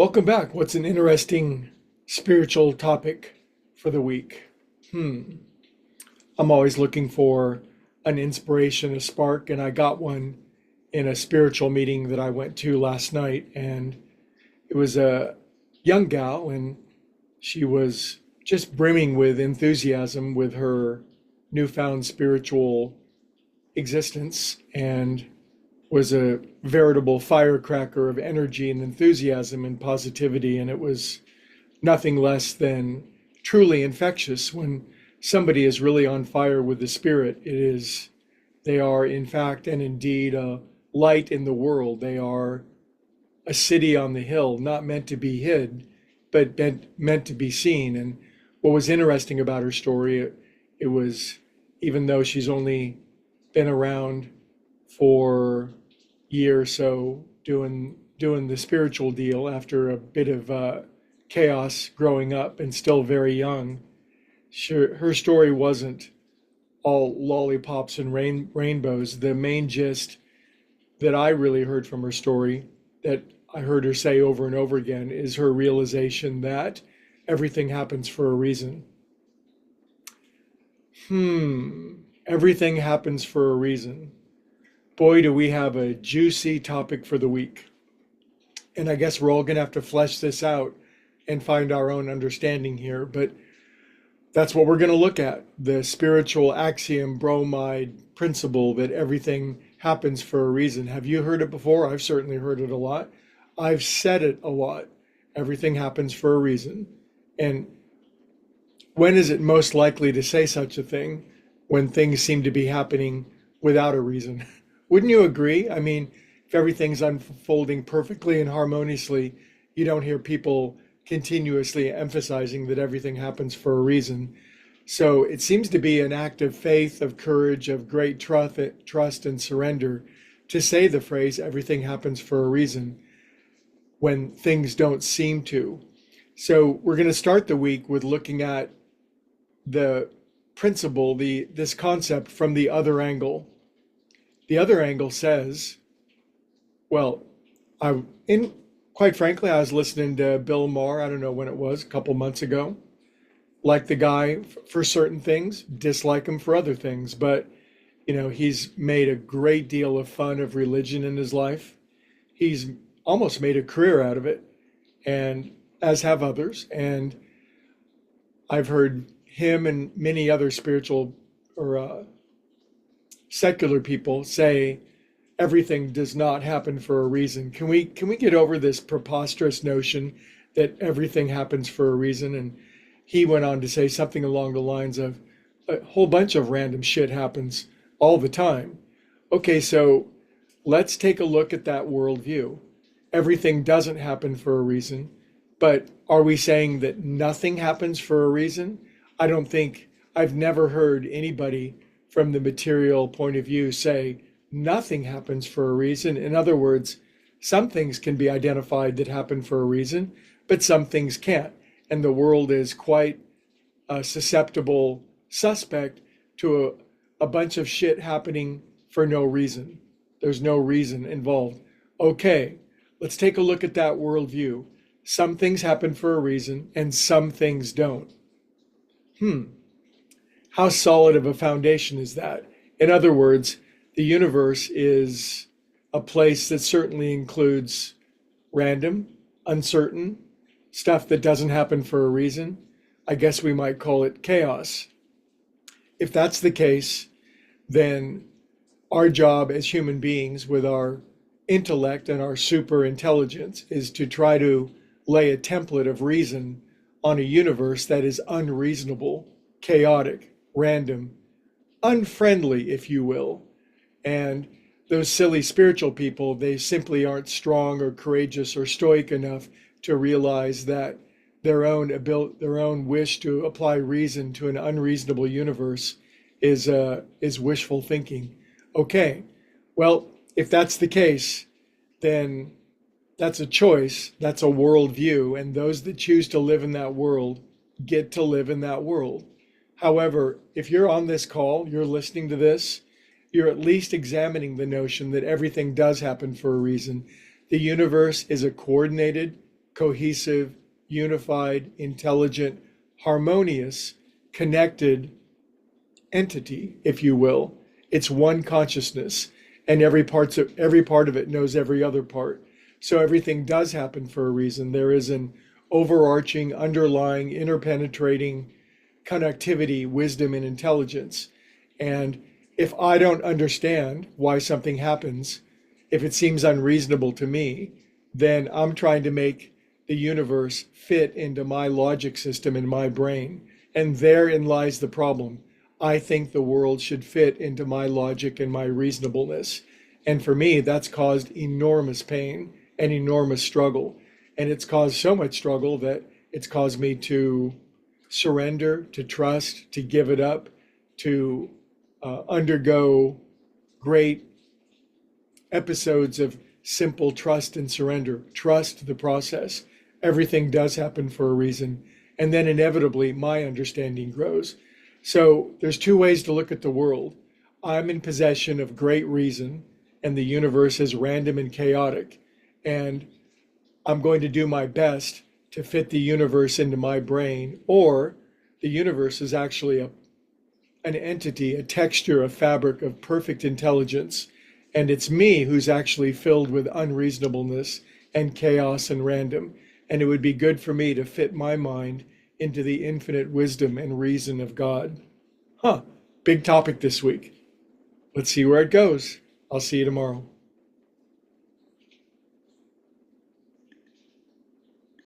Welcome back. What's an interesting spiritual topic for the week? I'm always looking for an inspiration, a spark, and I got one in a spiritual meeting that I went to last night. And it was a young gal, and she was just brimming with enthusiasm with her newfound spiritual existence and was a veritable firecracker of energy and enthusiasm and positivity. And it was nothing less than truly infectious when somebody is really on fire with the spirit. They are in fact and indeed a light in the world. They are a city on the hill, not meant to be hid, but meant to be seen. And what was interesting about her story, it was, even though she's only been around for a year or so doing the spiritual deal after a bit of chaos growing up and still very young, her story wasn't all lollipops and rainbows. The main gist that I really heard from her story, that I heard her say over and over again, is her realization that everything happens for a reason. Everything happens for a reason. Boy, do we have a juicy topic for the week. And I guess we're all going to have to flesh this out and find our own understanding here. But that's what we're going to look at, the spiritual axiom bromide principle that everything happens for a reason. Have you heard it before? I've certainly heard it a lot. I've said it a lot. Everything happens for a reason. And when is it most likely to say such a thing? When things seem to be happening without a reason. Wouldn't you agree? I mean, if everything's unfolding perfectly and harmoniously, you don't hear people continuously emphasizing that everything happens for a reason. So it seems to be an act of faith, of courage, of great trust and surrender to say the phrase, everything happens for a reason, when things don't seem to. So we're going to start the week with looking at the principle, this concept from the other angle. The other angle says, well, quite frankly, I was listening to Bill Maher, I don't know when it was, a couple months ago. Like the guy for certain things, dislike him for other things, but he's made a great deal of fun of religion in his life. He's almost made a career out of it, and as have others. And I've heard him and many other spiritual or secular people say everything does not happen for a reason. Can we get over this preposterous notion that everything happens for a reason? And he went on to say something along the lines of, a whole bunch of random shit happens all the time. Okay, so let's take a look at that worldview. Everything doesn't happen for a reason, but are we saying that nothing happens for a reason? I've never heard anybody from the material point of view say nothing happens for a reason. In other words, some things can be identified that happen for a reason, but some things can't. And the world is quite a susceptible suspect to a bunch of shit happening for no reason. There's no reason involved. Okay, let's take a look at that worldview. Some things happen for a reason and some things don't. How solid of a foundation is that? In other words, the universe is a place that certainly includes random, uncertain, stuff that doesn't happen for a reason. I guess we might call it chaos. If that's the case, then our job as human beings with our intellect and our super intelligence is to try to lay a template of reason on a universe that is unreasonable, chaotic, random, unfriendly, if you will. And those silly spiritual people, they simply aren't strong or courageous or stoic enough to realize that their own wish to apply reason to an unreasonable universe is wishful thinking. Okay, well, if that's the case, then that's a choice, that's a worldview, and those that choose to live in that world get to live in that world. However, if you're on this call, you're listening to this, you're at least examining the notion that everything does happen for a reason. The universe is a coordinated, cohesive, unified, intelligent, harmonious, connected entity, if you will. It's one consciousness, and every part of it knows every other part. So everything does happen for a reason. There is an overarching, underlying, interpenetrating connectivity, wisdom, and intelligence. And if I don't understand why something happens, if it seems unreasonable to me, then I'm trying to make the universe fit into my logic system in my brain. And therein lies the problem. I think the world should fit into my logic and my reasonableness. And for me, that's caused enormous pain and enormous struggle. And it's caused so much struggle that it's caused me to surrender, to trust, to give it up, to undergo great episodes of simple trust and surrender. Trust the process. Everything does happen for a reason. And then inevitably, my understanding grows. So there's two ways to look at the world. I'm in possession of great reason, and the universe is random and chaotic. And I'm going to do my best to fit the universe into my brain, or the universe is actually an entity, a texture, a fabric of perfect intelligence. And it's me who's actually filled with unreasonableness and chaos and random. And it would be good for me to fit my mind into the infinite wisdom and reason of God. Big topic this week. Let's see where it goes. I'll see you tomorrow.